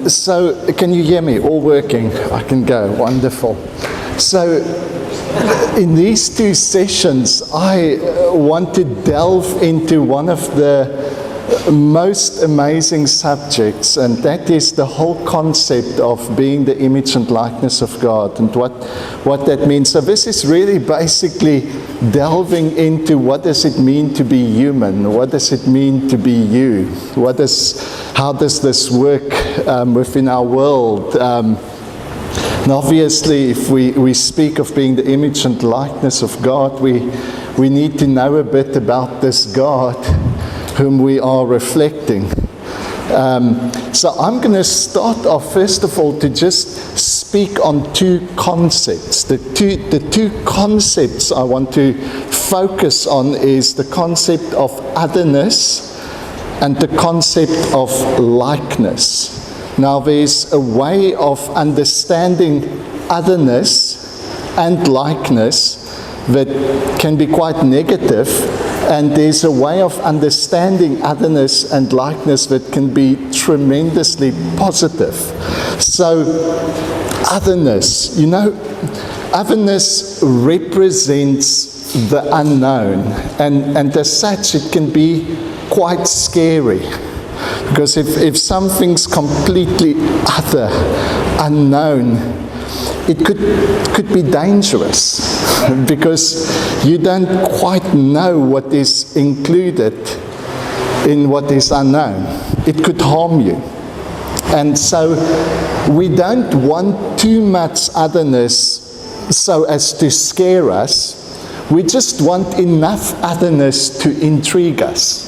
So, can you hear me? All working? I can go. Wonderful. So, in these two sessions, I want to delve into one of the most amazing subjects, and that is the whole concept of being the image and likeness of God and what that means. So this is really basically delving into what does it mean to be human, what does it mean to be you, how does this work within our world. And obviously, if we speak of being the image and likeness of God, we need to know a bit about this God whom we are reflecting. So I'm going to start off, first of all, to just speak on two concepts. The two concepts I want to focus on is the concept of otherness and the concept of likeness. Now, there's a way of understanding otherness and likeness that can be quite negative, and there's a way of understanding otherness and likeness that can be tremendously positive. So, otherness, otherness represents the unknown, and as such it can be quite scary. Because if something's completely other, unknown, it could be dangerous. Because you don't quite know what is included in what is unknown. It could harm you. And so we don't want too much otherness so as to scare us. We just want enough otherness to intrigue us.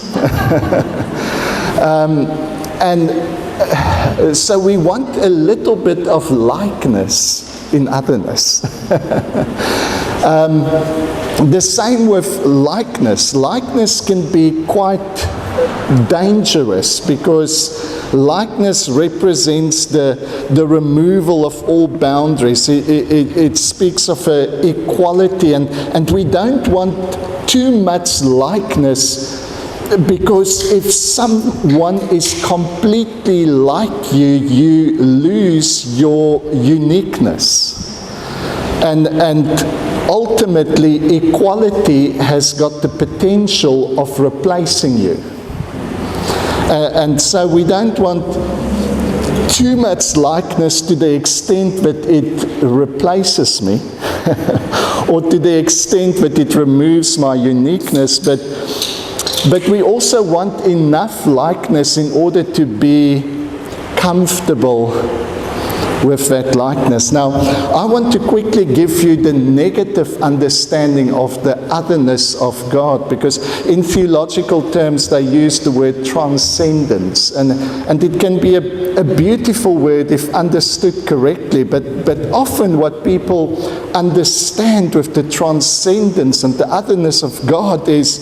So we want a little bit of likeness in otherness. The same with likeness. Likeness can be quite dangerous because likeness represents the removal of all boundaries. It speaks of equality, and we don't want too much likeness, because if someone is completely like you, you lose your uniqueness. And ultimately, equality has got the potential of replacing you. And so we don't want too much likeness to the extent that it replaces me, or to the extent that it removes my uniqueness, but we also want enough likeness in order to be comfortable with that likeness. Now, I want to quickly give you the negative understanding of the otherness of God, because in theological terms they use the word transcendence, and it can be a beautiful word if understood correctly, but often what people understand with the transcendence and the otherness of God is,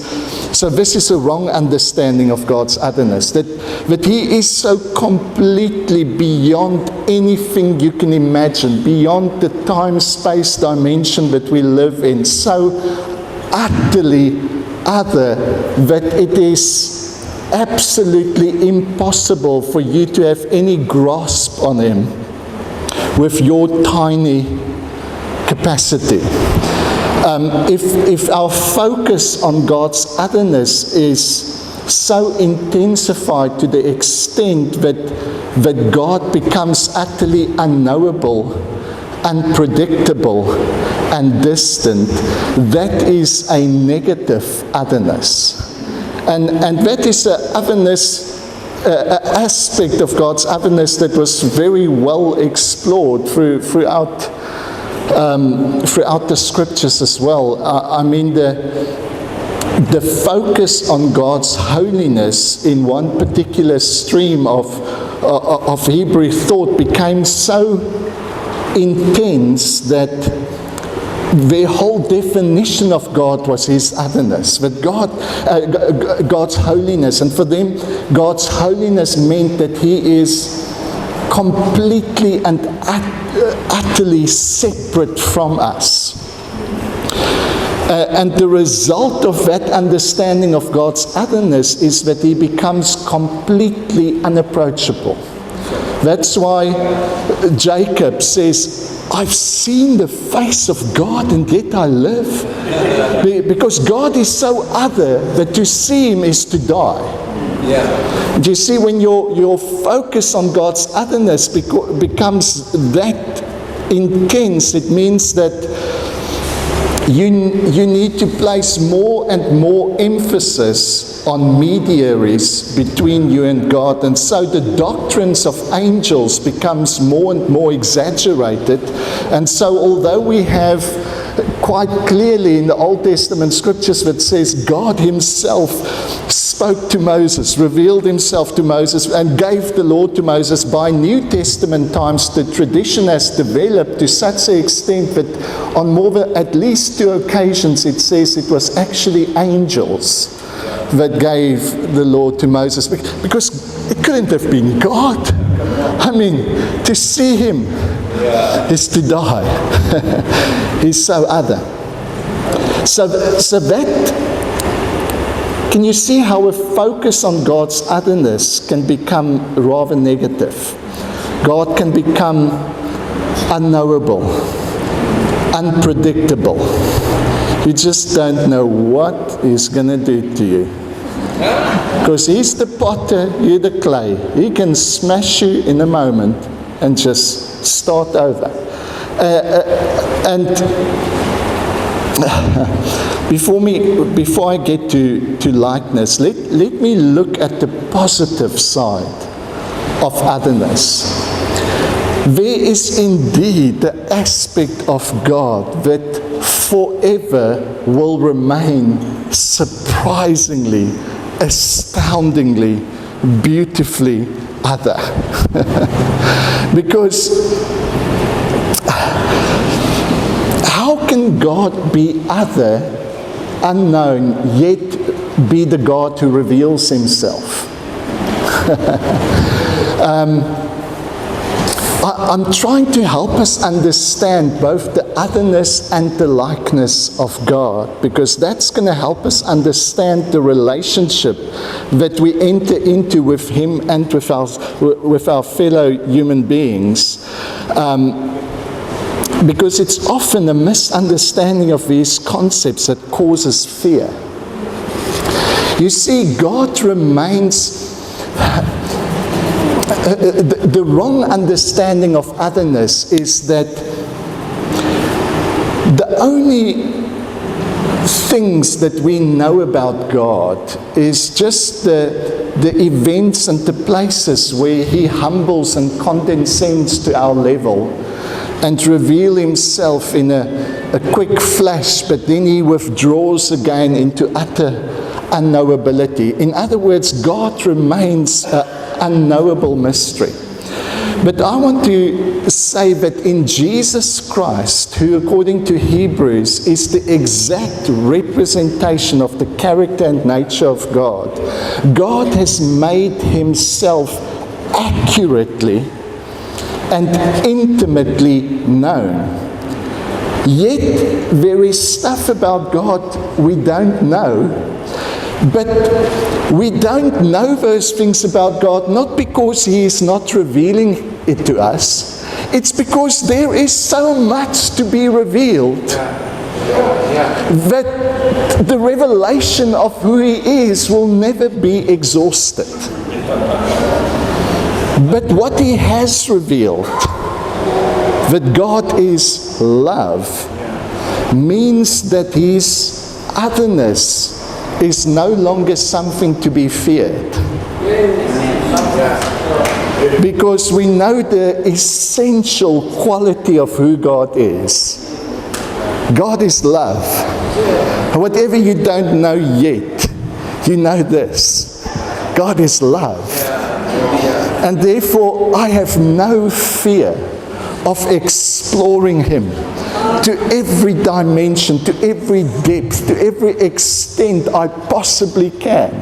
so this is a wrong understanding of God's otherness, that He is so completely beyond anything you can imagine, beyond the time-space dimension that we live in, so utterly other that it is absolutely impossible for you to have any grasp on Him with your tiny capacity. If our focus on God's otherness is so intensified to the extent that God becomes utterly unknowable, unpredictable, and distant, that is a negative otherness. And that is an otherness, aspect of God's otherness that was very well explored throughout the scriptures as well. I mean, the focus on God's holiness in one particular stream of Hebrew thought became so intense that their whole definition of God was His otherness, that God's holiness, and for them, God's holiness meant that He is completely and utterly separate from us. And the result of that understanding of God's otherness is that he becomes completely unapproachable. That's why Jacob says, I've seen the face of God and yet I live. Because God is so other that to see him is to die. Yeah. Do you see, when your focus on God's otherness becomes that intense, it means that you need to place more and more emphasis on mediaries between you and God, and so the doctrines of angels becomes more and more exaggerated. And so although we have quite clearly in the Old Testament scriptures that says God himself spoke to Moses, revealed himself to Moses and gave the law to Moses, by New Testament times the tradition has developed to such an extent that on more than at least 2 occasions it says it was actually angels that gave the law to Moses, because it couldn't have been God. I mean, to see him is to die. He's so other. So that, can you see how a focus on God's otherness can become rather negative? God can become unknowable, unpredictable. You just don't know what he's going to do to you. Because he's the potter, you're the clay. He can smash you in a moment and just start over. Before I get to likeness, let me look at the positive side of otherness. There is indeed the aspect of God that forever will remain surprisingly, astoundingly, beautifully other. Because how can God be other, unknown, yet be the God who reveals himself? I'm trying to help us understand both the otherness and the likeness of God, because that's going to help us understand the relationship that we enter into with him and with our fellow human beings. Because it's often a misunderstanding of these concepts that causes fear. You see, God remains... The wrong understanding of otherness is that the only things that we know about God is just the events and the places where he humbles and condescends to our level and reveals himself in a quick flash, but then he withdraws again into utter unknowability. In other words, God remains unknowable mystery. But I want to say that in Jesus Christ, who according to Hebrews is the exact representation of the character and nature of God, God has made himself accurately and intimately known. Yet there is stuff about God we don't know. But we don't know those things about God not because he is not revealing it to us. It's because there is so much to be revealed that the revelation of who he is will never be exhausted. But what he has revealed, that God is love, means that his otherness is no longer something to be feared. Because we know the essential quality of who God is. God is love. Whatever you don't know yet, you know this. God is love. And therefore, I have no fear of exploring him to every dimension, to every depth, to every extent I possibly can.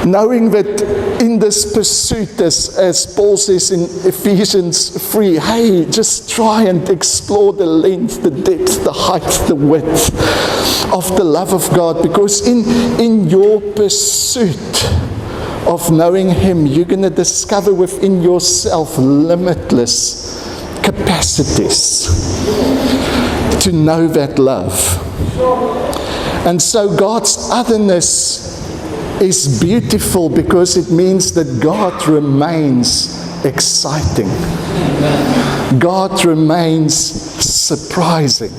Knowing that in this pursuit, as Paul says in Ephesians 3, hey, just try and explore the length, the depth, the height, the width of the love of God, because in your pursuit of knowing Him, you're going to discover within yourself limitless capacities to know that love. And so God's otherness is beautiful because it means that God remains exciting. God remains surprising.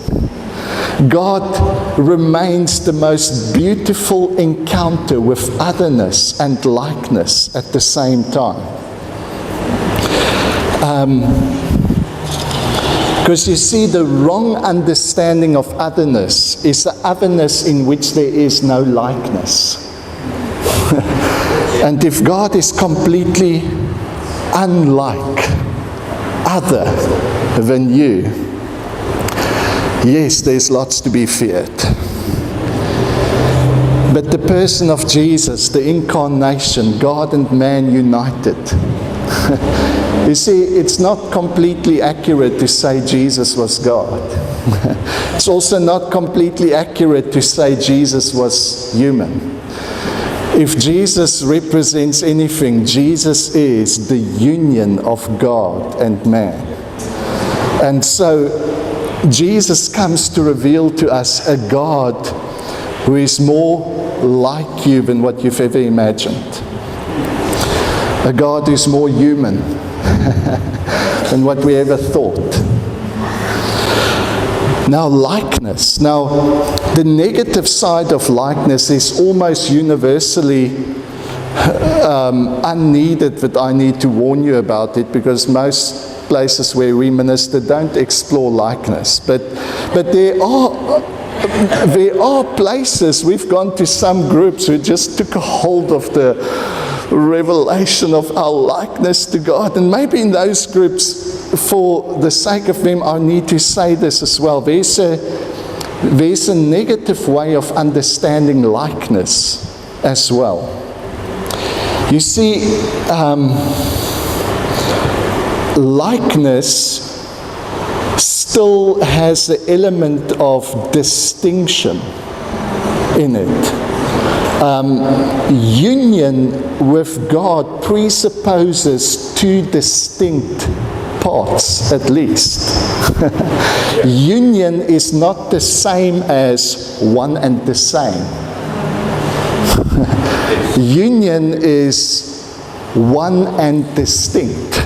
God remains the most beautiful encounter with otherness and likeness at the same time. Because you see, the wrong understanding of otherness is the otherness in which there is no likeness. And if God is completely unlike, other than you, yes, there's lots to be feared. But the person of Jesus, the incarnation, God and man united. You see, it's not completely accurate to say Jesus was God. It's also not completely accurate to say Jesus was human. If Jesus represents anything, Jesus is the union of God and man. And so Jesus comes to reveal to us a God who is more like you than what you've ever imagined. A God who's more human than what we ever thought. Now, likeness. Now, the negative side of likeness is almost universally unneeded, that I need to warn you about it, because most places where we minister don't explore likeness. But there are places, we've gone to some groups who just took a hold of the revelation of our likeness to God. And maybe in those groups, for the sake of them, I need to say this as well. There's a negative way of understanding likeness as well. You see, likeness still has the element of distinction in it. Union with God presupposes two distinct parts, at least. Union is not the same as one and the same. Union is one and distinct.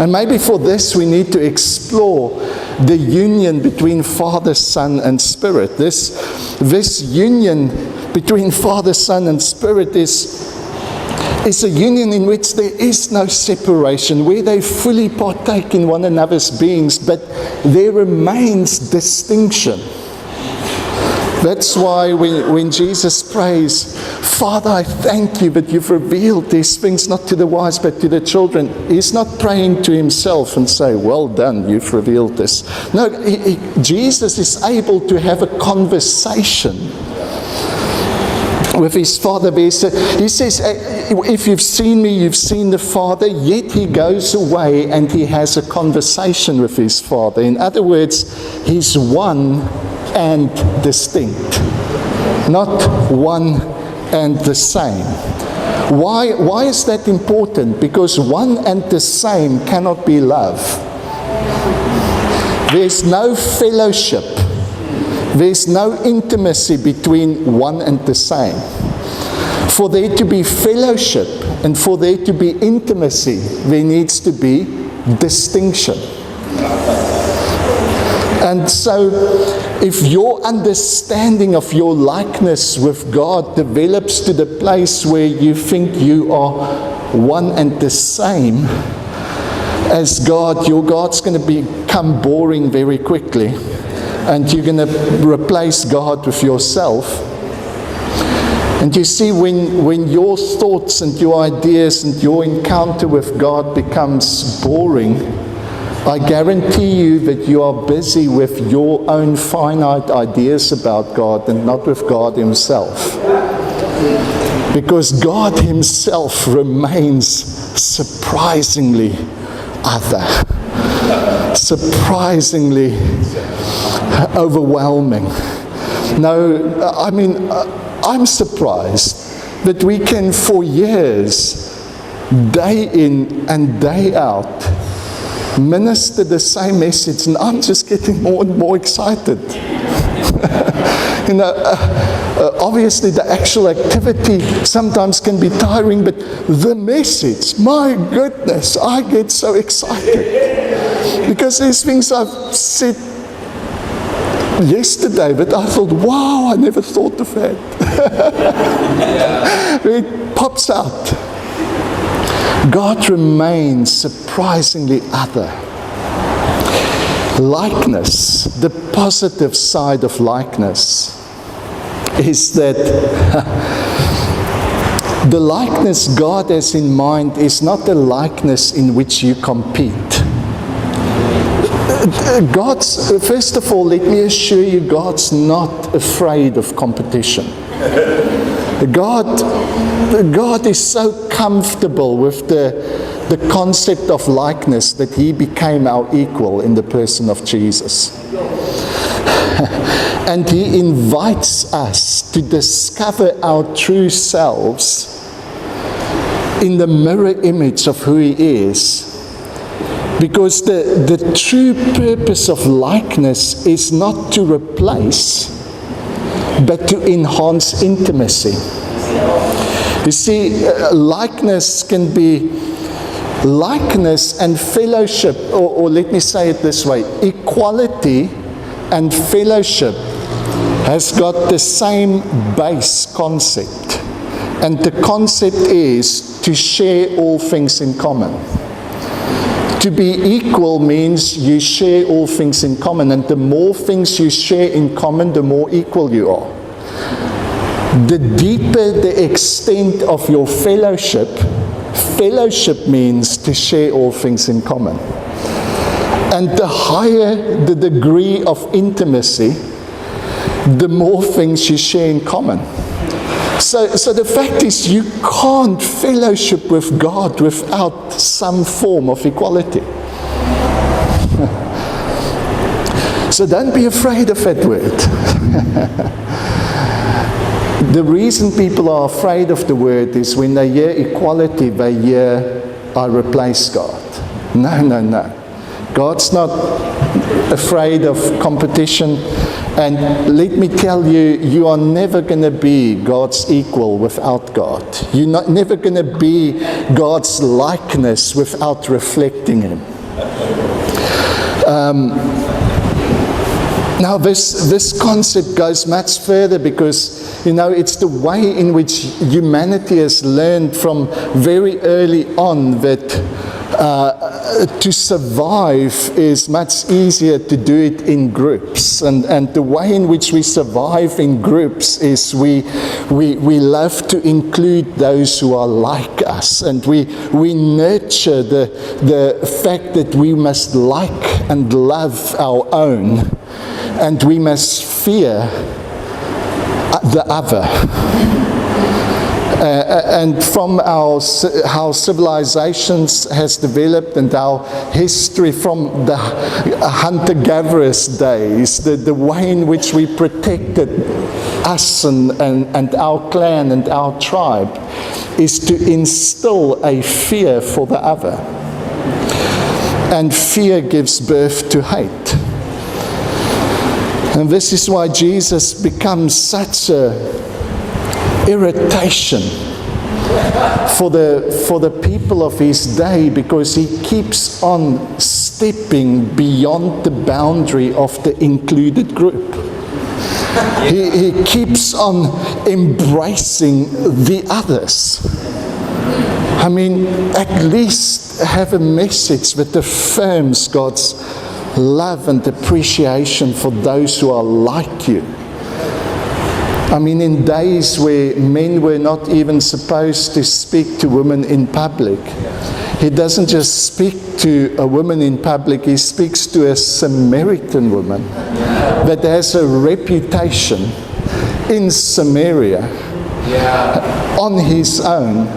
And maybe for this we need to explore the union between Father, Son, and Spirit. This union between Father, Son, and Spirit is a union in which there is no separation, where they fully partake in one another's beings, but there remains distinction. That's why when Jesus prays, Father, I thank you that you've revealed these things not to the wise but to the children. He's not praying to himself and say, well done, you've revealed this. No, Jesus is able to have a conversation with his Father. He says, if you've seen me, you've seen the Father. Yet he goes away and he has a conversation with his Father. In other words, he's one and distinct, not one and the same. Why is that important? Because one and the same cannot be love. There's no fellowship. There's no intimacy between one and the same. For there to be fellowship and for there to be intimacy, there needs to be distinction. And so, if your understanding of your likeness with God develops to the place where you think you are one and the same as God, your God's going to become boring very quickly. And you're going to replace God with yourself. And you see, when your thoughts and your ideas and your encounter with God becomes boring, I guarantee you that you are busy with your own finite ideas about God and not with God himself. Because God himself remains surprisingly other, surprisingly overwhelming. No, I mean, I'm surprised that we can for years, day in and day out, minister the same message, and I'm just getting more and more excited. You know, obviously the actual activity sometimes can be tiring, but the message, my goodness, I get so excited. Because there's things I've said yesterday, but I thought, wow, I never thought of that. It pops out. God remains surprisingly other. Likeness, the positive side of likeness, is that the likeness God has in mind is not a likeness in which you compete. First of all, let me assure you, God's not afraid of competition. God is so comfortable with the concept of likeness that he became our equal in the person of Jesus. And he invites us to discover our true selves in the mirror image of who he is. Because the true purpose of likeness is not to replace, but to enhance intimacy. You see, likeness can be likeness and fellowship, or let me say it this way, equality and fellowship has got the same base concept. And the concept is to share all things in common. To be equal means you share all things in common, and the more things you share in common, the more equal you are. The deeper the extent of your fellowship, fellowship means to share all things in common. And the higher the degree of intimacy, the more things you share in common. So the fact is, you can't fellowship with God without some form of equality. So don't be afraid of that word. The reason people are afraid of the word is when they hear equality, they hear, I replace God. No. God's not afraid of competition. And let me tell you, you are never going to be God's equal without God. You're never going to be God's likeness without reflecting him. Now this concept goes much further, because, you know, it's the way in which humanity has learned from very early on that to survive is much easier to do it in groups. And the way in which we survive in groups is we love to include those who are like us. And we nurture the fact that we must like and love our own. And we must fear the other. And from how civilizations has developed and our history from the hunter-gatherers days, the way in which we protected us and our clan and our tribe is to instill a fear for the other. And fear gives birth to hate. And this is why Jesus becomes such a irritation for the people of his day, because he keeps on stepping beyond the boundary of the included group. He keeps on embracing the others. I mean, at least have a message that affirms God's love and appreciation for those who are like you. I mean, in days where men were not even supposed to speak to women in public, he doesn't just speak to a woman in public, he speaks to a Samaritan woman that has a reputation in Samaria on his own.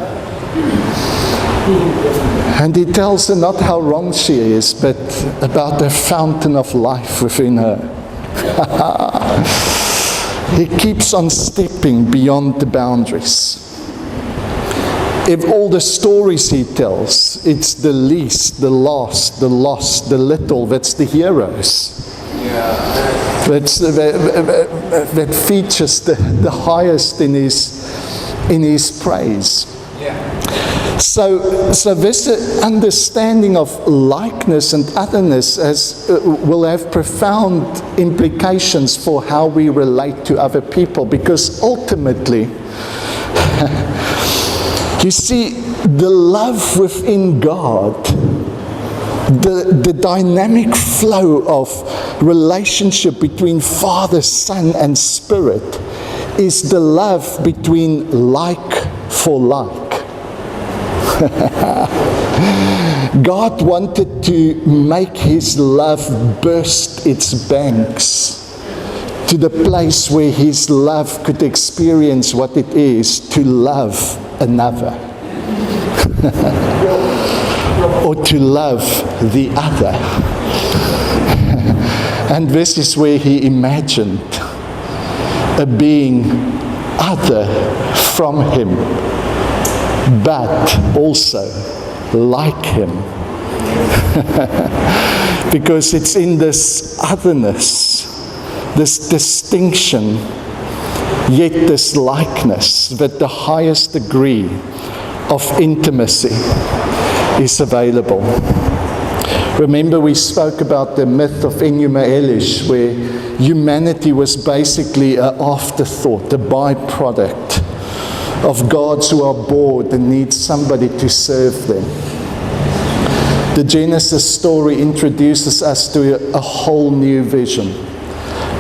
And he tells her not how wrong she is, but about the fountain of life within her. He keeps on stepping beyond the boundaries. If all the stories he tells, it's the least, the last, the lost, the little, that's the heroes. That features the highest in his praise. So this understanding of likeness and otherness will have profound implications for how we relate to other people, because ultimately, you see, the love within God, the dynamic flow of relationship between Father, Son, and Spirit is the love between like for like. God wanted to make his love burst its banks to the place where his love could experience what it is to love another. Or to love the other. And this is where he imagined a being other from him, but also like him. Because it's in this otherness, this distinction, yet this likeness, that the highest degree of intimacy is available. Remember, we spoke about the myth of Enuma Elish, where humanity was basically an afterthought, a byproduct of gods who are bored and need somebody to serve them. The Genesis story introduces us to a whole new vision.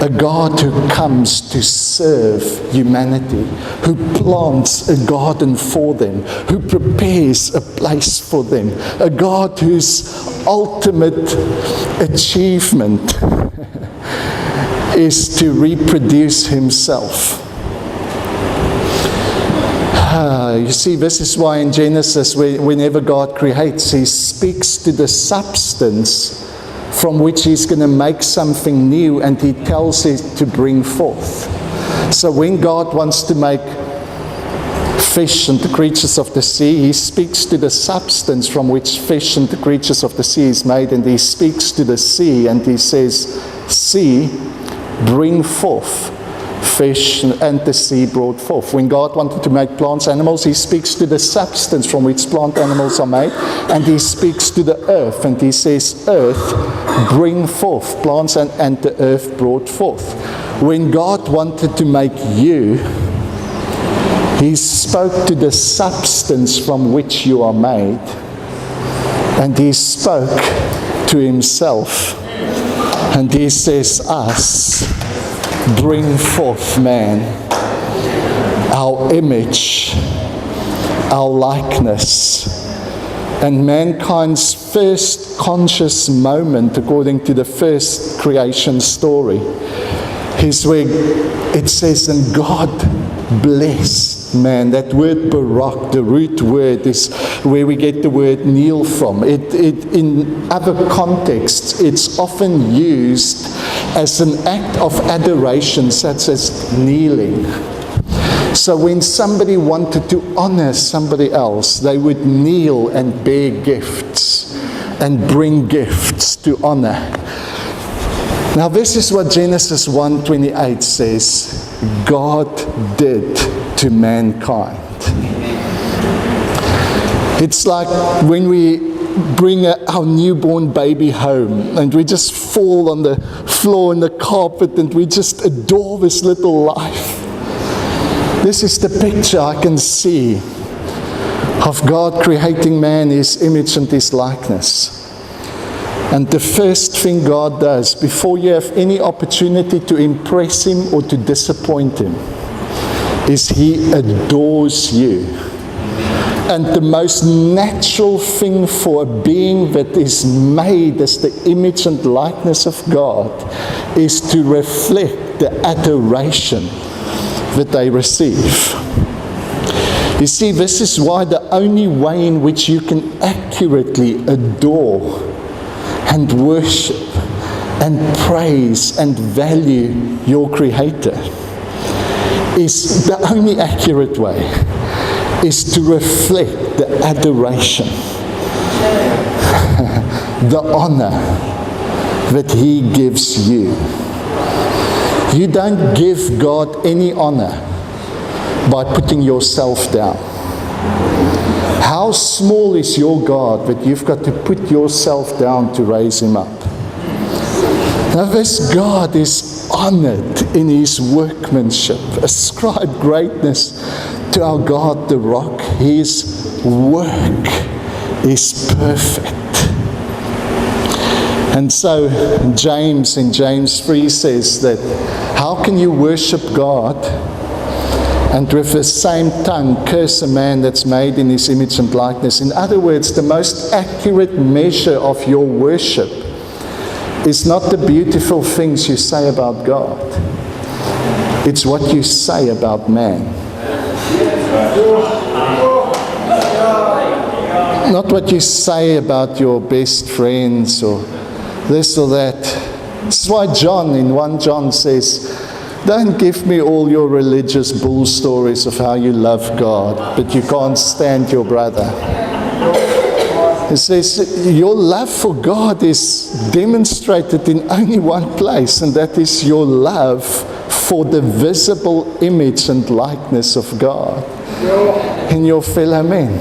A God who comes to serve humanity, who plants a garden for them, who prepares a place for them, a God whose ultimate achievement is to reproduce himself. You see, this is why in Genesis, whenever God creates, he speaks to the substance from which he's going to make something new, and he tells it to bring forth. So when God wants to make fish and the creatures of the sea, he speaks to the substance from which fish and the creatures of the sea is made, and he speaks to the sea and he says, sea, bring forth. Fish and the sea brought forth. When God wanted to make plants, animals, he speaks to the substance from which plant animals are made, and he speaks to the earth, and he says, earth, bring forth plants, and the earth brought forth. When God wanted to make you, he spoke to the substance from which you are made, and he spoke to himself, and he says, us, bring forth man, our image, our likeness. And mankind's first conscious moment, according to the first creation story, is where it says, and God blessed man. That word barak, the root word, is where we get the word kneel from. In other contexts, it's often used as an act of adoration, such as kneeling. So when somebody wanted to honor somebody else, they would kneel and bear gifts and bring gifts to honor. Now this is what Genesis 1:28 says, God did to mankind. It's like when we bring our newborn baby home and we just fall on the floor and the carpet and we just adore this little life. This is the picture I can see of God creating man, his image and his likeness. And the first thing God does before you have any opportunity to impress him or to disappoint him is he adores you. And the most natural thing for a being that is made as the image and likeness of God is to reflect the adoration that they receive. You see, this is why the only way in which you can accurately adore and worship and praise and value your Creator is the only accurate way is to reflect the adoration, the honor that He gives you. You don't give God any honor by putting yourself down. How small is your God that you've got to put yourself down to raise Him up? Now this God is honored in His workmanship. Ascribe greatness to our God, the rock. His work is perfect. And so James in James 3 says that how can you worship God and with the same tongue curse a man that's made in His image and likeness? In other words, the most accurate measure of your worship is not the beautiful things you say about God. It's what you say about man. Not what you say about your best friends or this or that. This is why John in 1 John says, don't give me all your religious bull stories of how you love God, but you can't stand your brother. He says, your love for God is demonstrated in only one place, and that is your love for the visible image and likeness of God in your fellow men.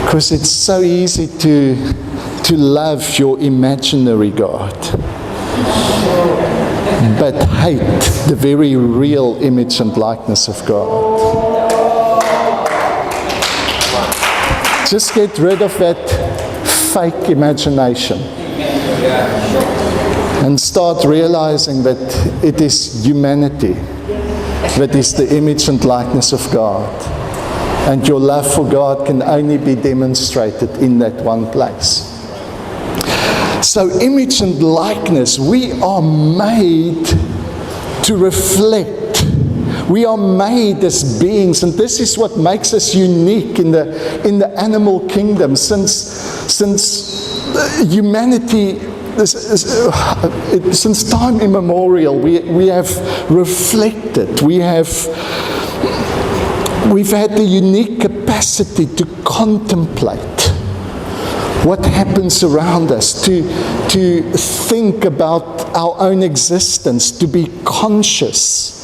Because it's so easy to love your imaginary God, but hate the very real image and likeness of God. Just get rid of that fake imagination and start realizing that it is humanity that is the image and likeness of God. And your love for God can only be demonstrated in that one place. So image and likeness, we are made to reflect. We are made as beings, and this is what makes us unique in the animal kingdom. Since humanity, since time immemorial, we have reflected. We've had the unique capacity to contemplate what happens around us, to think about our own existence, to be conscious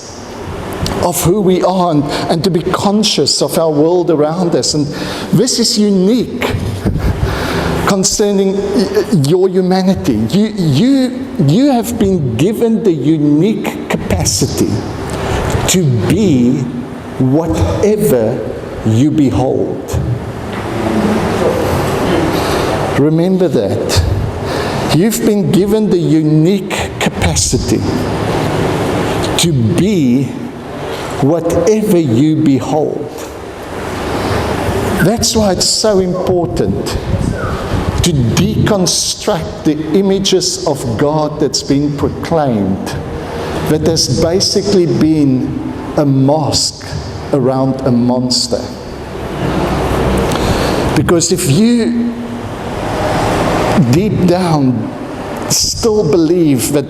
of who we are and to be conscious of our world around us. And this is unique concerning your humanity. You have been given the unique capacity to be whatever you behold. Remember that. You've been given the unique capacity to be whatever you behold. That's why it's so important to deconstruct the images of God that's been proclaimed, that has basically been a mask around a monster. Because if you deep down still believe that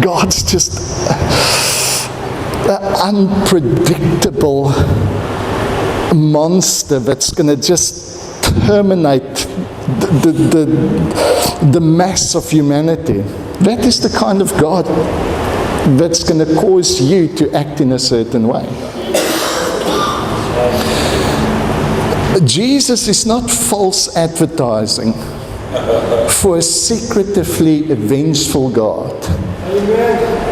God's just an unpredictable monster that's going to just terminate the mass of humanity, that is the kind of God that's going to cause you to act in a certain way. Jesus is not false advertising for a secretively vengeful God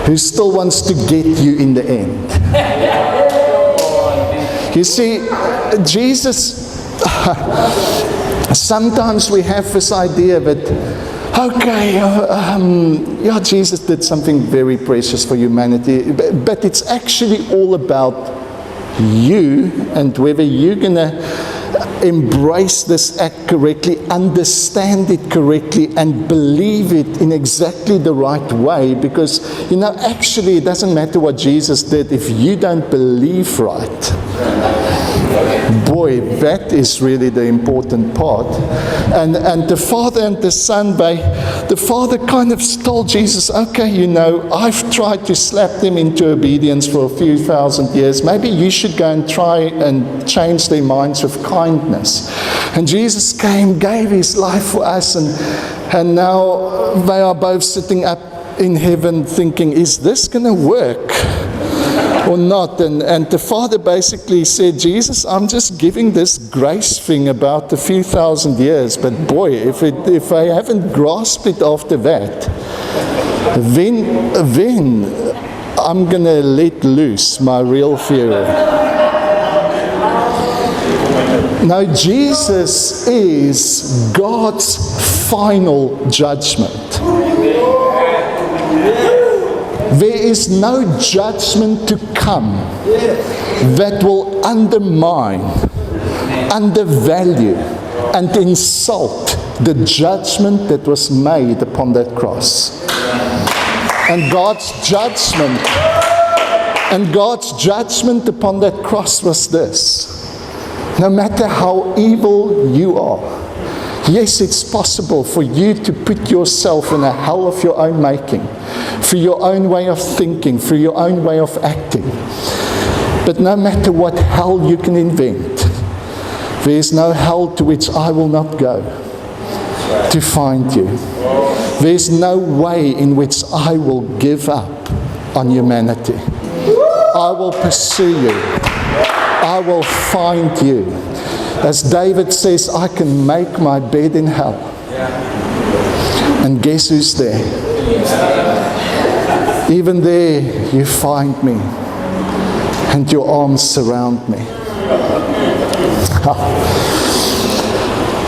who still wants to get you in the end. You see, Jesus, sometimes we have this idea that, okay, Jesus did something very precious for humanity, but it's actually all about you and whether you're going to embrace this act correctly, understand it correctly, and believe it in exactly the right way. Because, actually it doesn't matter what Jesus did if you don't believe right. Boy, that is really the important part. And the Father and the Son, the Father kind of told Jesus, okay, I've tried to slap them into obedience for a few thousand years. Maybe you should go and try and change their minds with kindness. And Jesus came, gave his life for us, and now they are both sitting up in heaven thinking, is this going to work or not? And the Father basically said, Jesus, I'm just giving this grace thing about a few thousand years, but boy, if I haven't grasped it after that, then I'm going to let loose my real fury. Now, Jesus is God's final judgment. There is no judgment to come that will undermine, undervalue, and insult the judgment that was made upon that cross. And God's judgment upon that cross was this: no matter how evil you are, yes, it's possible for you to put yourself in a hell of your own making, for your own way of thinking, for your own way of acting. But no matter what hell you can invent, there is no hell to which I will not go to find you. There is no way in which I will give up on humanity. I will pursue you. I will find you. As David says, I can make my bed in hell. And guess who's there? Even there you find me, and your arms surround me.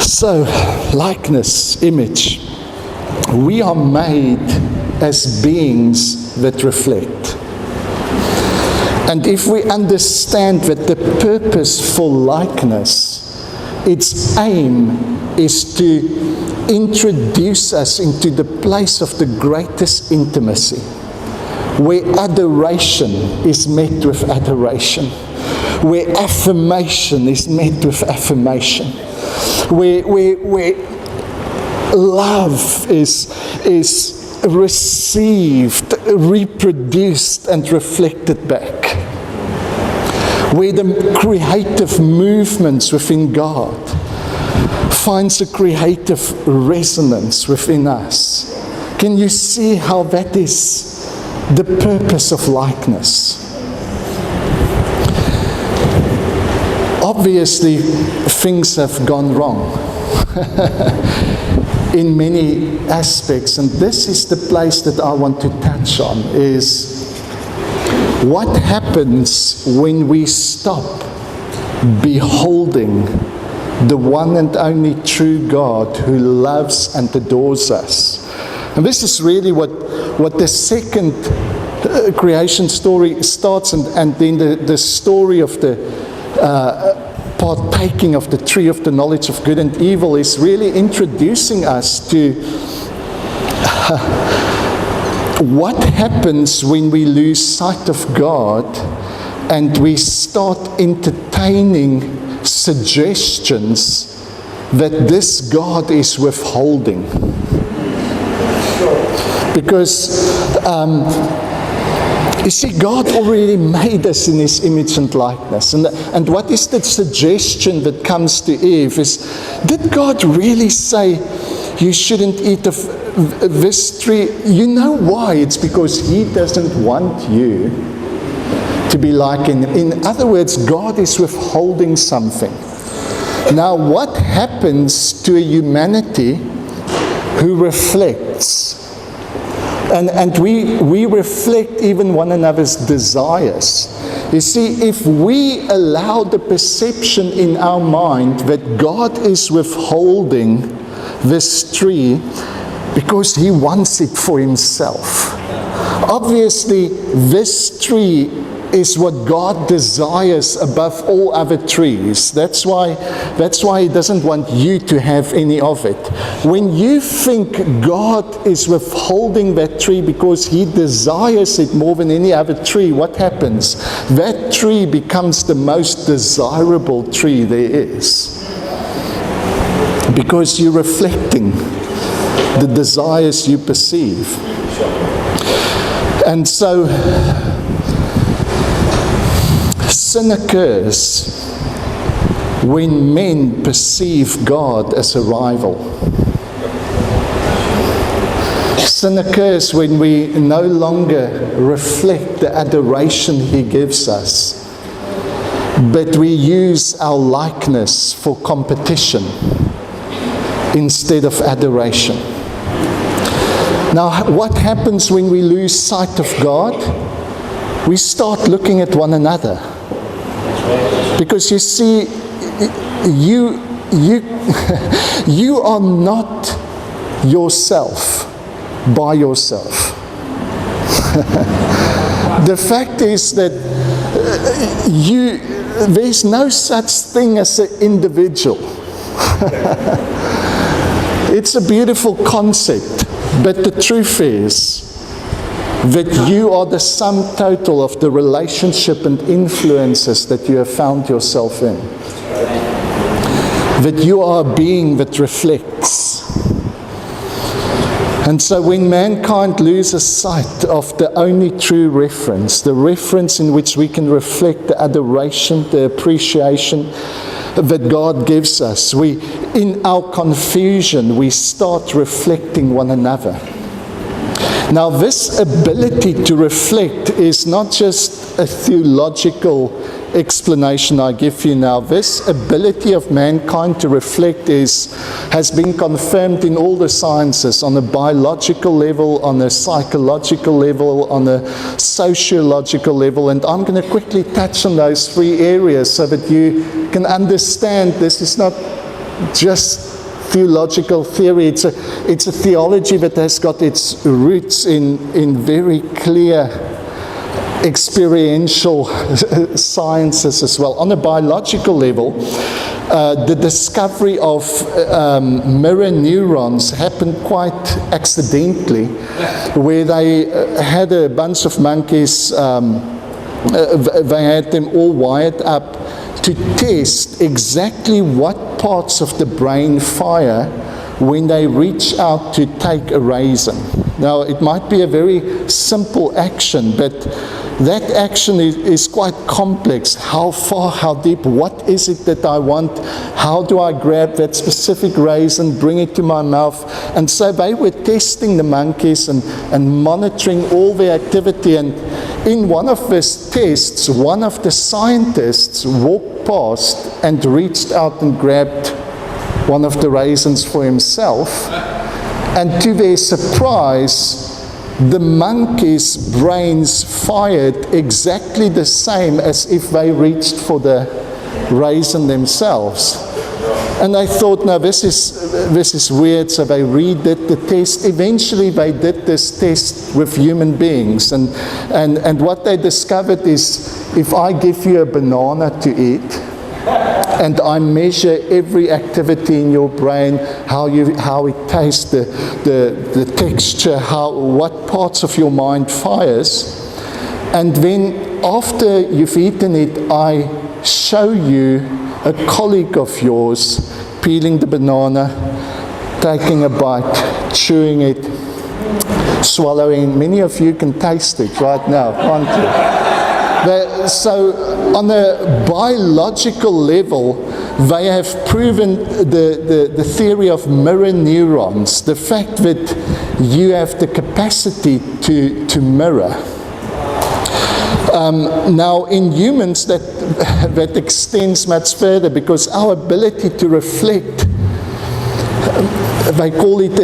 So, likeness, image. We are made as beings that reflect. And if we understand that the purpose for likeness, its aim is to introduce us into the place of the greatest intimacy, where adoration is met with adoration, where affirmation is met with affirmation, where love is received, reproduced, and reflected back, where the creative movements within God finds a creative resonance within us. Can you see how that is the purpose of likeness? Obviously, things have gone wrong in many aspects, and this is the place that I want to touch on, is what happens when we stop beholding the one and only true God who loves and adores us. And this is really what the second creation story starts, and then the story of the partaking of the tree of the knowledge of good and evil is really introducing us to what happens when we lose sight of God and we start entertaining suggestions that this God is withholding. Because you see, God already made us in His image and likeness. And what is the suggestion that comes to Eve is, did God really say you shouldn't eat of this tree? You know why? It's because He doesn't want you to be like Him. In other words, God is withholding something. Now, what happens to a humanity who reflects? And we reflect even one another's desires. You see, if we allow the perception in our mind that God is withholding this tree because He wants it for Himself, obviously this tree is what God desires above all other trees. That's why He doesn't want you to have any of it. When you think God is withholding that tree because He desires it more than any other tree, what happens? That tree becomes the most desirable tree there is. Because you're reflecting the desires you perceive. And so, sin occurs when men perceive God as a rival. Sin occurs when we no longer reflect the adoration He gives us, but we use our likeness for competition instead of adoration. Now, what happens when we lose sight of God? We start looking at one another. Because you see, you are not yourself by yourself. The fact is that there's no such thing as an individual. It's a beautiful concept, but the truth is that you are the sum total of the relationship and influences that you have found yourself in. That you are a being that reflects. And so when mankind loses sight of the only true reference, the reference in which we can reflect the adoration, the appreciation that God gives us, in our confusion, we start reflecting one another. Now, this ability to reflect is not just a theological explanation I give you now. This ability of mankind to reflect has been confirmed in all the sciences, on a biological level, on a psychological level, on a sociological level, and I'm going to quickly touch on those three areas so that you can understand this is not just theological theory. It's a theology that has got its roots in very clear experiential sciences as well. On a biological level, the discovery of mirror neurons happened quite accidentally, where they had a bunch of monkeys, they had them all wired up to test exactly what parts of the brain fire when they reach out to take a raisin. Now, it might be a very simple action, but that action is quite complex. How far, how deep, what is it that I want? How do I grab that specific raisin, bring it to my mouth? And so they were testing the monkeys and monitoring all their activity. And in one of these tests, one of the scientists walked past and reached out and grabbed one of the raisins for himself. And to their surprise, the monkeys' brains fired exactly the same as if they reached for the raisin themselves. And I thought, no, this is weird, so they redid the test. Eventually they did this test with human beings, and what they discovered is, if I give you a banana to eat, and I measure every activity in your brain, how it tastes, the texture, what parts of your mind fires, and then after you've eaten it, I show you a colleague of yours peeling the banana, taking a bite, chewing it, swallowing. Many of you can taste it right now, can't you? So on a biological level, they have proven the theory of mirror neurons, the fact that you have the capacity to mirror. Now, in humans, that extends much further, because our ability to reflect they call it,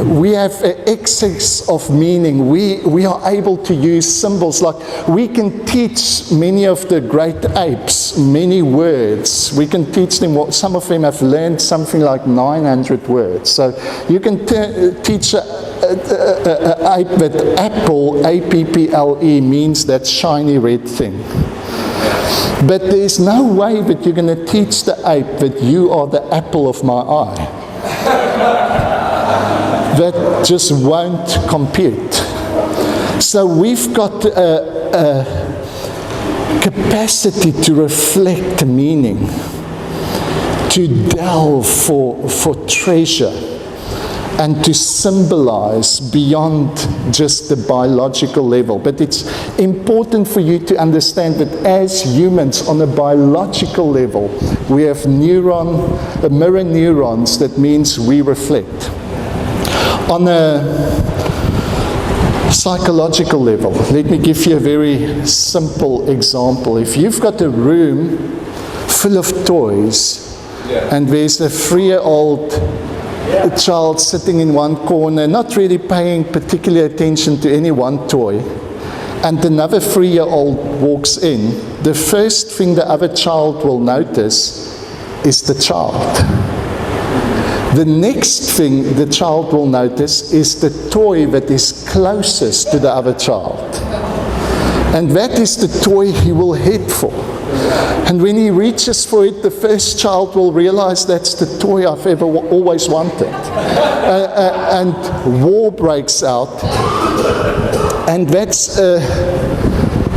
we have an excess of meaning. We are able to use symbols. Like, we can teach many of the great apes many words. We can teach them, some of them have learned something like 900 words. So you can teach an ape that apple, A-P-P-L-E, means that shiny red thing. But there's no way that you're going to teach the ape that you are the apple of my eye. That just won't compute. So we've got a capacity to reflect meaning, to delve for treasure, and to symbolize beyond just the biological level. But it's important for you to understand that as humans, on a biological level, we have mirror neurons. That means we reflect. On a psychological level, let me give you a very simple example. If you've got a room full of toys, and there's a 3-year-old child sitting in one corner, not really paying particular attention to any one toy, and another 3-year-old walks in, the first thing the other child will notice is the child. The next thing the child will notice is the toy that is closest to the other child. And that is the toy he will head for. And when he reaches for it, the first child will realize that's the toy I've ever always wanted. And war breaks out. And that's a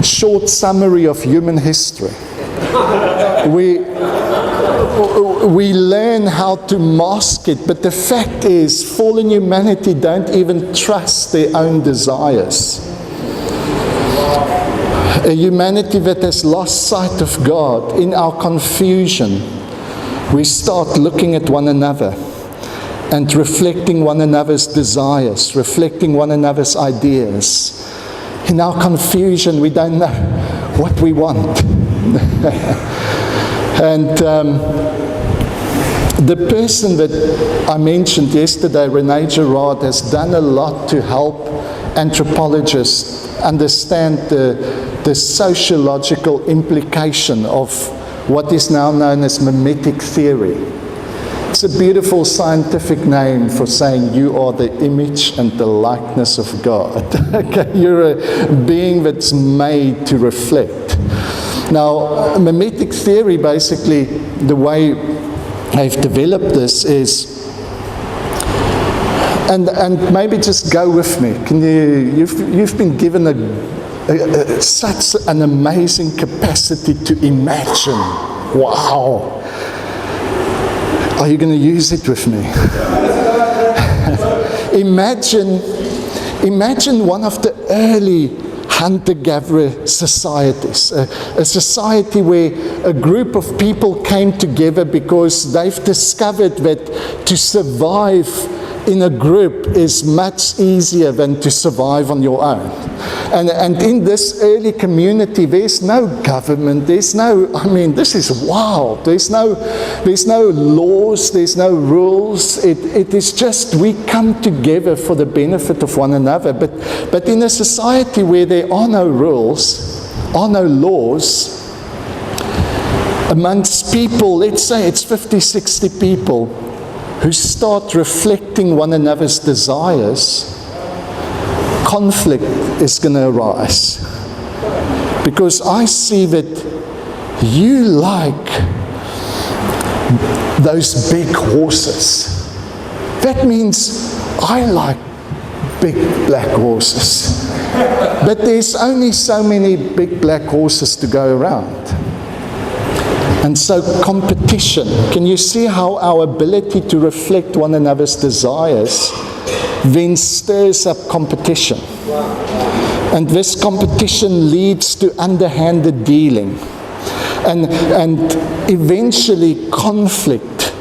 short summary of human history. We learn how to mask it, but the fact is, fallen humanity don't even trust their own desires. A humanity that has lost sight of God. In our confusion, we start looking at one another and reflecting one another's desires, reflecting one another's ideas. In our confusion, we don't know what we want. And the person that I mentioned yesterday, Rene Girard, has done a lot to help anthropologists understand the sociological implication of what is now known as mimetic theory. It's a beautiful scientific name for saying you are the image and the likeness of God. Okay, you're a being that's made to reflect. Now, mimetic theory, basically, the way I've developed this is, and maybe just go with me. You've been given such an amazing capacity to imagine. Wow. Are you going to use it with me? Imagine one of the early hunter-gatherer societies, a society where a group of people came together because they've discovered that to survive in a group is much easier than to survive on your own. And in this early community, there's no government, this is wild. There's no laws, there's no rules. It is just we come together for the benefit of one another. But in a society where there are no rules, are no laws, amongst people, let's say it's 50, 60 people, who start reflecting one another's desires, conflict is going to arise. Because I see that you like those big horses. That means I like big black horses. But there's only so many big black horses to go around. And so competition, can you see how our ability to reflect one another's desires then stirs up competition? And this competition leads to underhanded dealing. And eventually conflict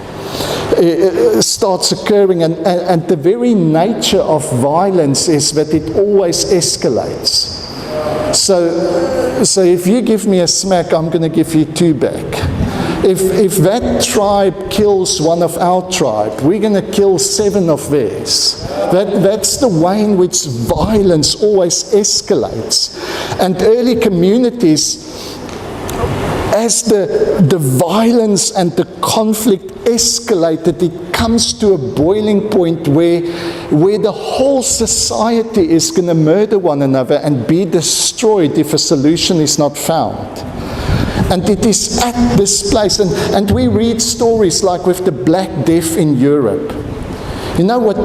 starts occurring. And the very nature of violence is that it always escalates. So if you give me a smack, I'm going to give you two back. if that tribe kills one of our tribe, we're going to kill 7 of theirs. That's the way in which violence always escalates. And early communities, as the violence and the conflict escalated, it comes to a boiling point where the whole society is going to murder one another and be destroyed if a solution is not found. And it is at this place, and we read stories like with the Black Death in Europe. You know what?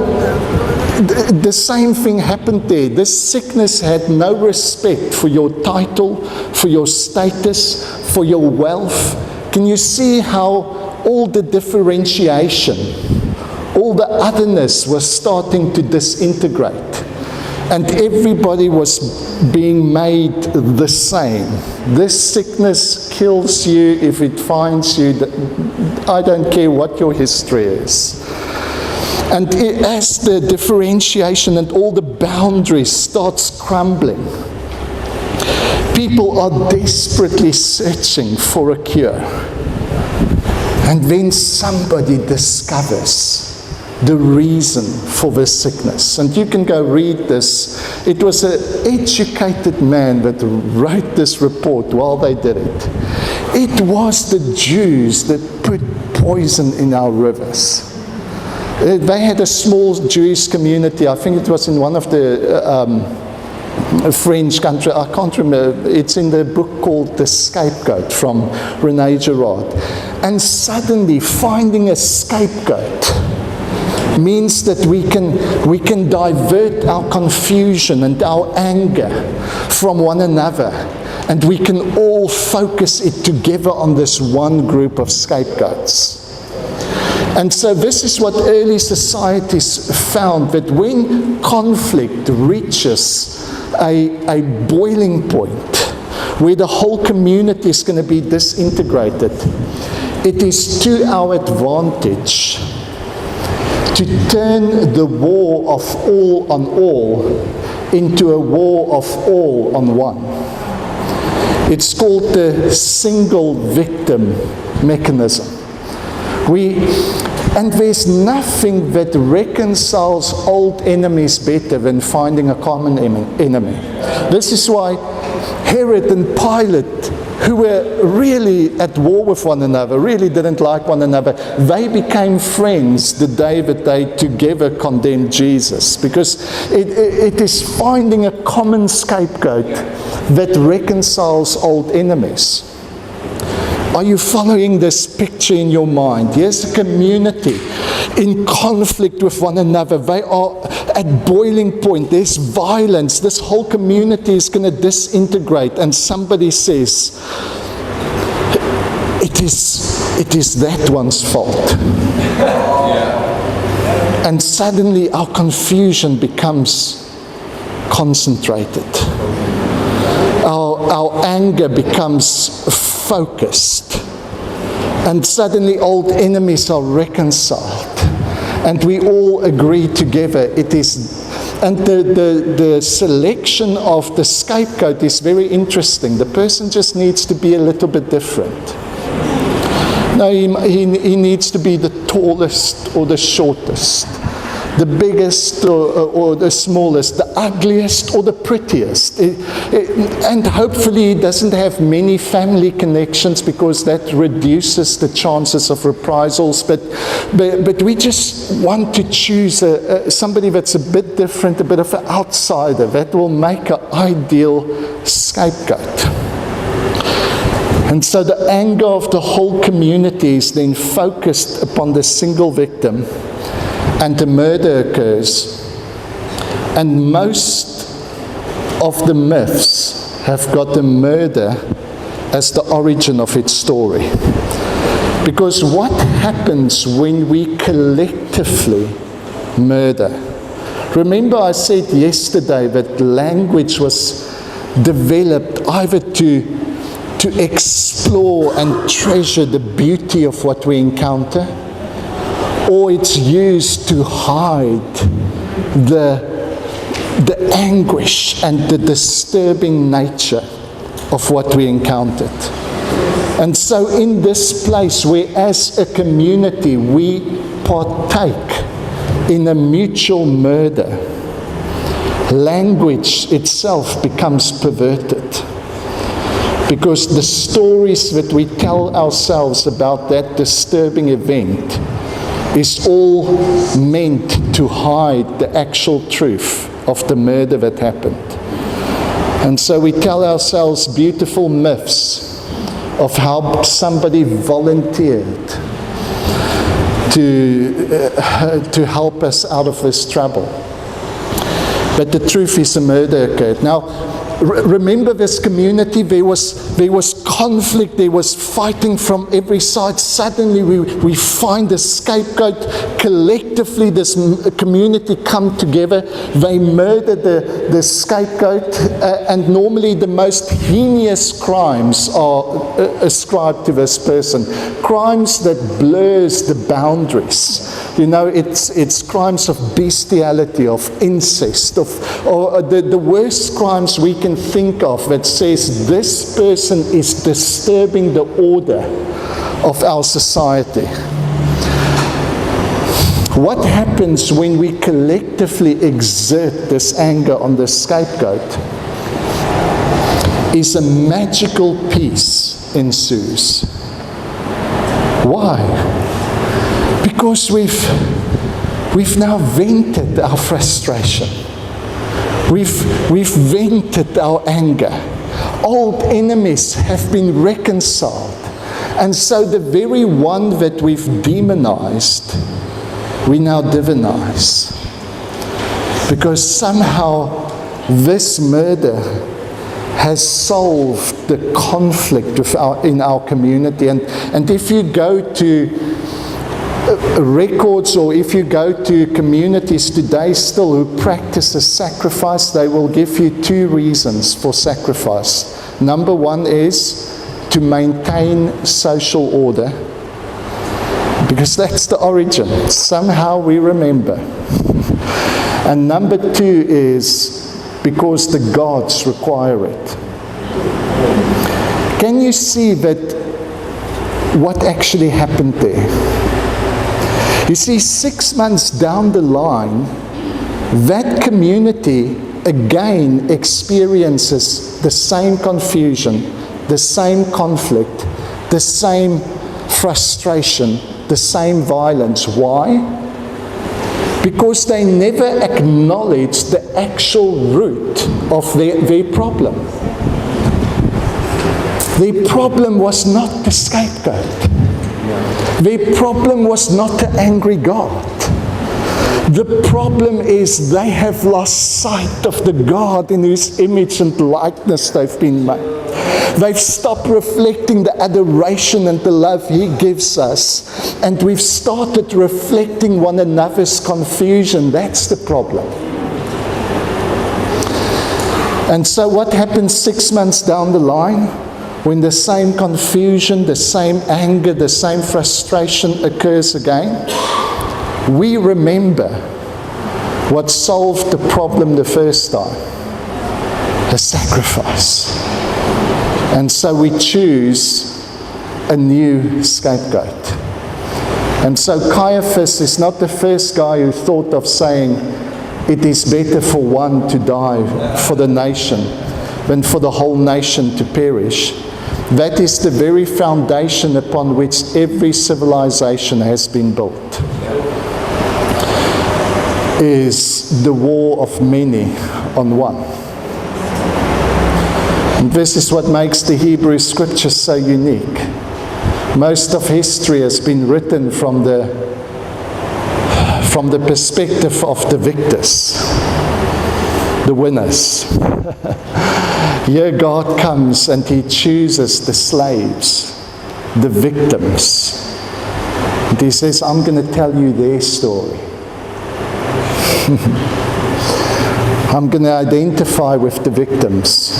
The same thing happened there. This sickness had no respect for your title, for your status, for your wealth. Can you see how all the differentiation, all the otherness was starting to disintegrate? And everybody was being made the same. This sickness kills you if it finds you. I don't care what your history is. And as the differentiation and all the boundaries starts crumbling, people are desperately searching for a cure. And then somebody discovers the reason for this sickness. And you can go read this. It was an educated man that wrote this report while they did it. It was the Jews that put poison in our rivers. They had a small Jewish community. I think it was in one of the French country. I can't remember. It's in the book called The Scapegoat from René Girard. And suddenly finding a scapegoat means that we can divert our confusion and our anger from one another, and we can all focus it together on this one group of scapegoats. And so this is what early societies found, that when conflict reaches a boiling point where the whole community is going to be disintegrated, it is to our advantage to turn the war of all on all into a war of all on one. It's called the single victim mechanism. And there's nothing that reconciles old enemies better than finding a common enemy. This is why Herod and Pilate, who were really at war with one another, really didn't like one another, they became friends the day that they together condemned Jesus, because it is finding a common scapegoat that reconciles old enemies. Are you following this picture in your mind? Here's a community in conflict with one another. They are at boiling point. There's violence. This whole community is going to disintegrate. And somebody says, it is that one's fault. And suddenly our confusion becomes concentrated. Our anger becomes focused, and suddenly old enemies are reconciled, and we all agree together. It is, and the selection of the scapegoat is very interesting. The person just needs to be a little bit different. No, he needs to be the tallest or the shortest, the biggest or the smallest, the ugliest or the prettiest. And hopefully he doesn't have many family connections, because that reduces the chances of reprisals. But we just want to choose somebody that's a bit different, a bit of an outsider, that will make an ideal scapegoat. And so the anger of the whole community is then focused upon the single victim, and the murder occurs. And most of the myths have got the murder as the origin of its story. Because what happens when we collectively murder? Remember I said yesterday that language was developed either to explore and treasure the beauty of what we encounter, or it's used to hide the anguish and the disturbing nature of what we encountered. And so in this place where as a community we partake in a mutual murder, language itself becomes perverted. Because the stories that we tell ourselves about that disturbing event is all meant to hide the actual truth of the murder that happened. And so we tell ourselves beautiful myths of how somebody volunteered to help us out of this trouble. But the truth is a murder occurred. Now, remember this community, there was conflict, there was fighting from every side. Suddenly we find a scapegoat. Collectively this community come together. They murder the scapegoat, and normally the most heinous crimes are ascribed to this person. Crimes that blurs the boundaries. You know, it's crimes of bestiality, of incest, or the worst crimes we can think of that says this person is disturbing the order of our society. What happens when we collectively exert this anger on the scapegoat is a magical peace ensues. Why? Because we've now vented our frustration. We've vented our anger. Old enemies have been reconciled. And so the very one that we've demonized, we now divinize. Because somehow this murder has solved the conflict in our community. And if you go to records, or if you go to communities today still who practice a sacrifice, they will give you two reasons for sacrifice. Number one is to maintain social order, because that's the origin. Somehow we remember. And number two is because the gods require it. Can you see that what actually happened there? You see, 6 months down the line, that community again experiences the same confusion, the same conflict, the same frustration, the same violence. Why? Because they never acknowledged the actual root of their problem. Their problem was not the scapegoat. Their problem was not the angry God. The problem is they have lost sight of the God in whose image and likeness they've been made. They've stopped reflecting the adoration and the love He gives us, and we've started reflecting one another's confusion. That's the problem. And so what happens 6 months down the line? When the same confusion, the same anger, the same frustration occurs again, we remember what solved the problem the first time: the sacrifice. And so we choose a new scapegoat. And so Caiaphas is not the first guy who thought of saying, it is better for one to die for the nation than for the whole nation to perish. That is the very foundation upon which every civilization has been built. Is the war of many on one. And this is what makes the Hebrew Scriptures so unique. Most of history has been written from the perspective of the victors, the winners. Here God comes and He chooses the slaves, the victims. And He says, I'm going to tell you their story. I'm going to identify with the victims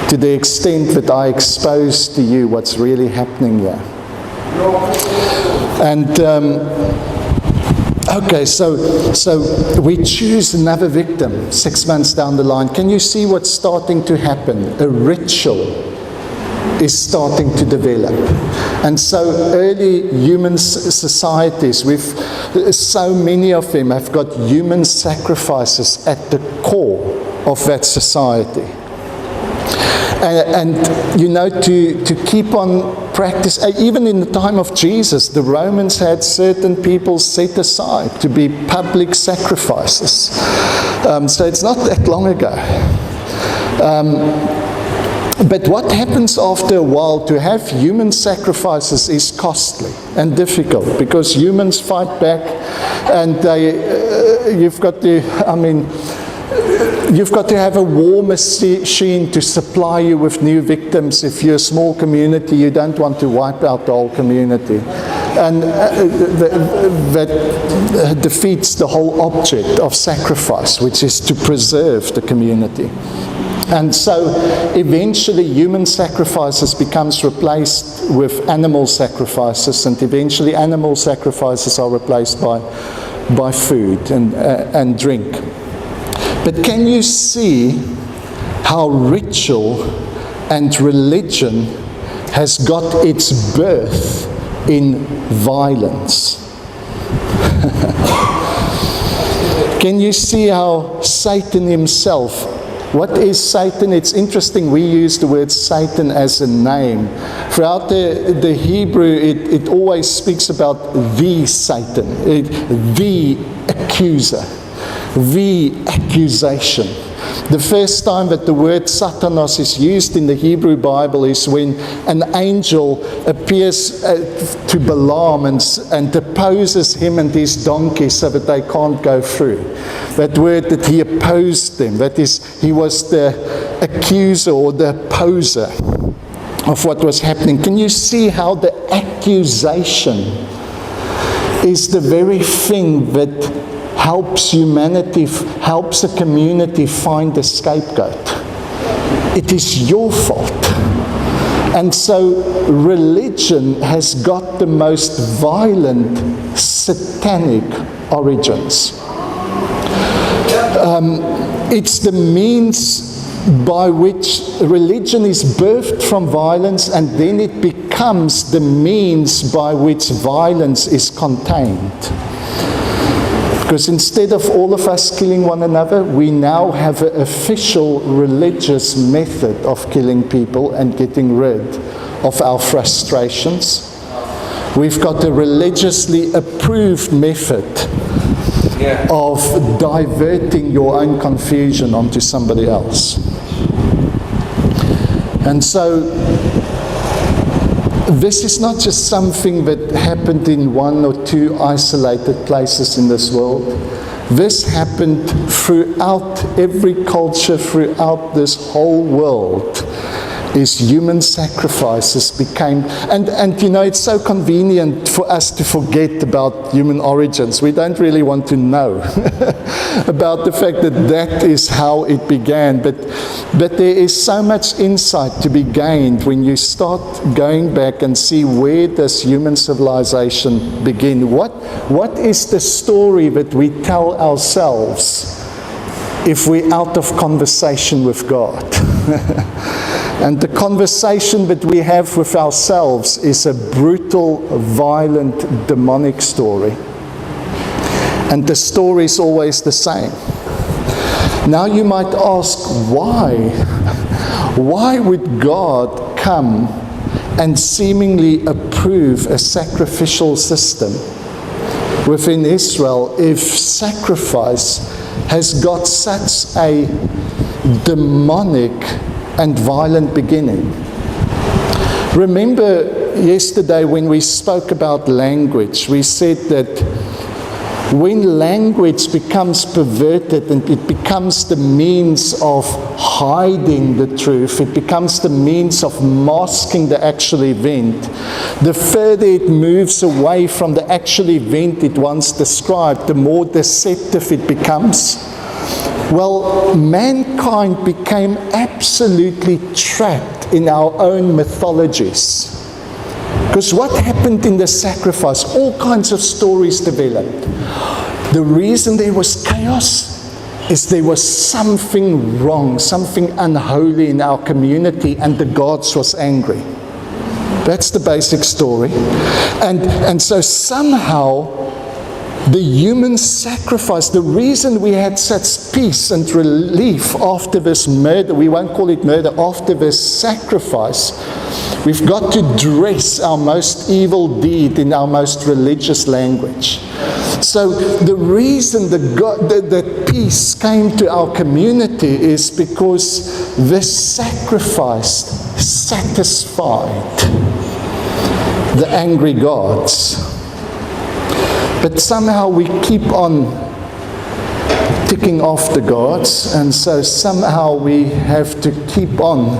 to the extent that I expose to you what's really happening here. And okay, so we choose another victim 6 months down the line. Can you see what's starting to happen? A ritual is starting to develop. And so early human societies, so many of them have got human sacrifices at the core of that society. And to keep on practice, even in the time of Jesus, the Romans had certain people set aside to be public sacrifices. So it's not that long ago. But what happens after a while, to have human sacrifices is costly and difficult, because humans fight back, and you've got to have a war machine to supply you with new victims. If you're a small community, you don't want to wipe out the whole community. And that defeats the whole object of sacrifice, which is to preserve the community. And so eventually human sacrifices becomes replaced with animal sacrifices, and eventually animal sacrifices are replaced by food and drink. But can you see how ritual and religion has got its birth in violence? Can you see how Satan himself, what is Satan? It's interesting, we use the word Satan as a name. Throughout the Hebrew, it always speaks about the Satan, the accuser, the accusation. The first time that the word Satanas is used in the Hebrew Bible is when an angel appears to Balaam and opposes him and his donkey so that they can't go through. That word that he opposed them, that is, he was the accuser or the opposer of what was happening. Can you see how the accusation is the very thing that helps humanity, helps a community find a scapegoat? It is your fault. And so religion has got the most violent satanic origins. It's the means by which religion is birthed from violence, and then it becomes the means by which violence is contained. Because instead of all of us killing one another, we now have an official religious method of killing people and getting rid of our frustrations. We've got a religiously approved method of diverting your own confusion onto somebody else. And so this is not just something that happened in one or two isolated places in this world. This happened throughout every culture, throughout this whole world. Is human sacrifices became, and you know, it's so convenient for us to forget about human origins. We don't really want to know about the fact that that is how it began. But there is so much insight to be gained when you start going back and see, where does human civilization begin? What is the story that we tell ourselves if we're out of conversation with God? And the conversation that we have with ourselves is a brutal, violent, demonic story. And the story is always the same. Now you might ask, why? Why would God come and seemingly approve a sacrificial system within Israel if sacrifice has got such a demonic and violent beginning? Remember yesterday when we spoke about language, we said that when language becomes perverted and it becomes the means of hiding the truth, it becomes the means of masking the actual event, the further it moves away from the actual event it once described, the more deceptive it becomes. Well, mankind became absolutely trapped in our own mythologies. Because what happened in the sacrifice? All kinds of stories developed. The reason there was chaos is there was something wrong, something unholy in our community, and the gods was angry. That's the basic story. And so somehow the human sacrifice, the reason we had such peace and relief after this murder, we won't call it murder, after this sacrifice, we've got to dress our most evil deed in our most religious language. So the reason that peace came to our community is because this sacrifice satisfied the angry gods. But somehow we keep on ticking off the gods, and so somehow we have to keep on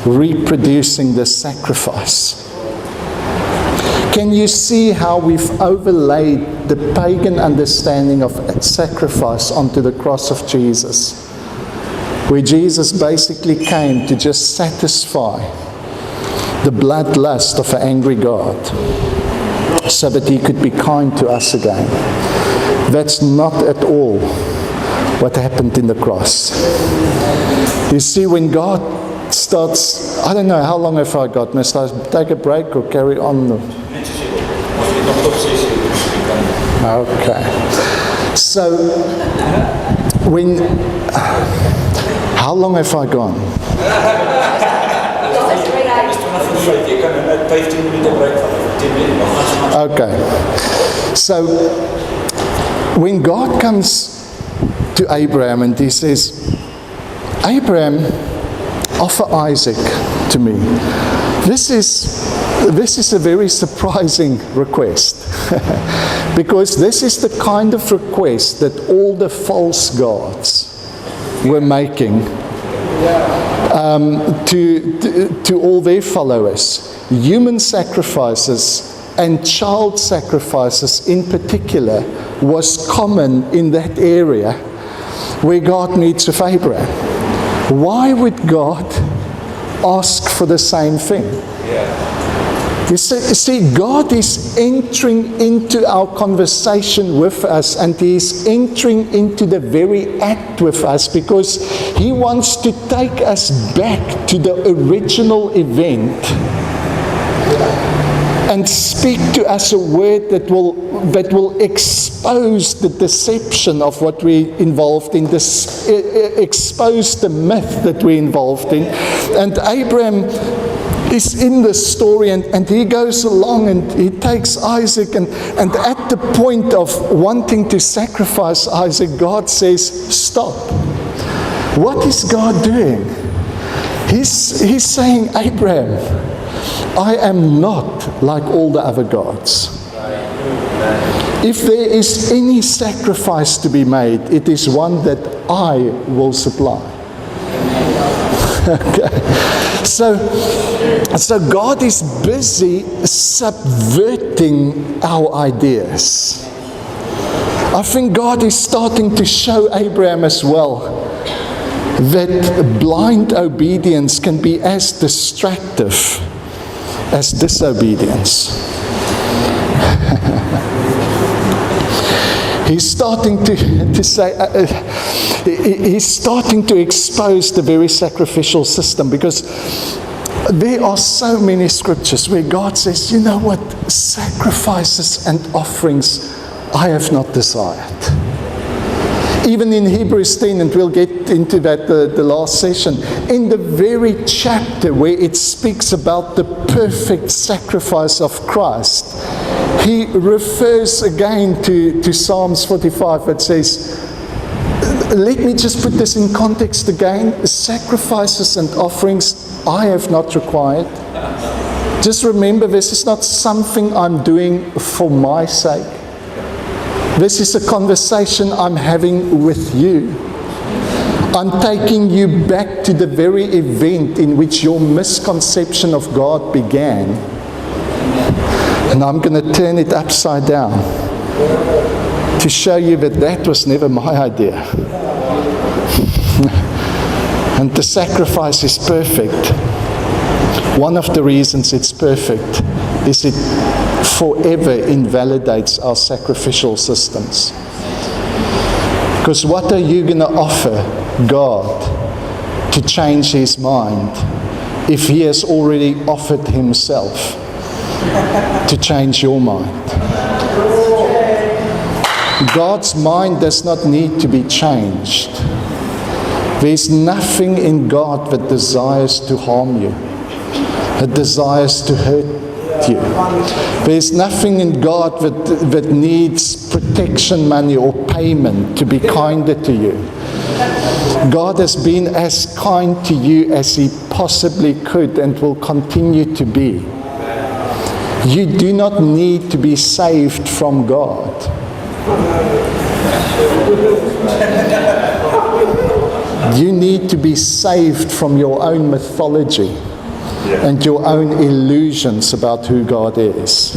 reproducing the sacrifice. Can you see how we've overlaid the pagan understanding of sacrifice onto the cross of Jesus? Where Jesus basically came to just satisfy the bloodlust of an angry God, so that he could be kind to us again. That's not at all what happened in the cross. You see, when God starts, I don't know, how long have I got? Must I take a break or carry on? Okay. So, how long have I gone? Okay. So, when God comes to Abraham and he says, Abraham, offer Isaac to me. This is a very surprising request. Because this is the kind of request that all the false gods were making to all their followers. Human sacrifices and child sacrifices in particular was common in that area where God meets with Abraham. Why would God ask for the same thing? You see, God is entering into our conversation with us, and He is entering into the very act with us because He wants to take us back to the original event and speak to us a word that will expose the deception of what we're involved in, expose the myth that we're involved in. And Abraham is in this story, and he goes along and he takes Isaac, and at the point of wanting to sacrifice Isaac, God says, stop. What is God doing? He's saying, Abraham, I am not like all the other gods. If there is any sacrifice to be made, it is one that I will supply. Okay. So God is busy subverting our ideas. I think God is starting to show Abraham as well that blind obedience can be as destructive as disobedience. He's starting to say, he's starting to expose the very sacrificial system, because there are so many scriptures where God says, you know what, sacrifices and offerings I have not desired. Even in Hebrews 10, and we'll get into that the last session, in the very chapter where it speaks about the perfect sacrifice of Christ, he refers again to Psalms 45 that says, let me just put this in context again, sacrifices and offerings I have not required. Just remember, this is not something I'm doing for my sake. This is a conversation I'm having with you. I'm taking you back to the very event in which your misconception of God began. And I'm going to turn it upside down to show you that that was never my idea. And the sacrifice is perfect. One of the reasons it's perfect is it forever invalidates our sacrificial systems. Because what are you going to offer God to change his mind if he has already offered himself to change your mind? God's mind does not need to be changed. There's nothing in God that desires to harm you. It desires to hurt you. There's nothing in God that needs protection money or payment to be kinder to you. God has been as kind to you as he possibly could and will continue to be. You do not need to be saved from God. You need to be saved from your own mythology and your own illusions about who God is.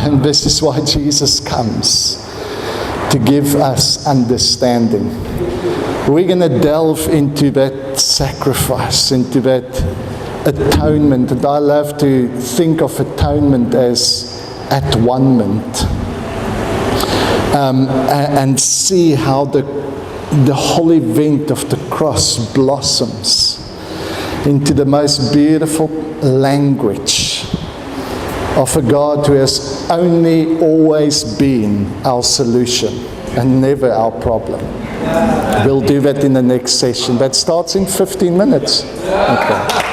And this is why Jesus comes, to give us understanding. We're going to delve into that sacrifice, into that atonement. And I love to think of atonement as at-one-ment. And see how the whole event of the cross blossoms into the most beautiful language of a God who has only always been our solution and never our problem. We'll do that in the next session. That starts in 15 minutes. Okay.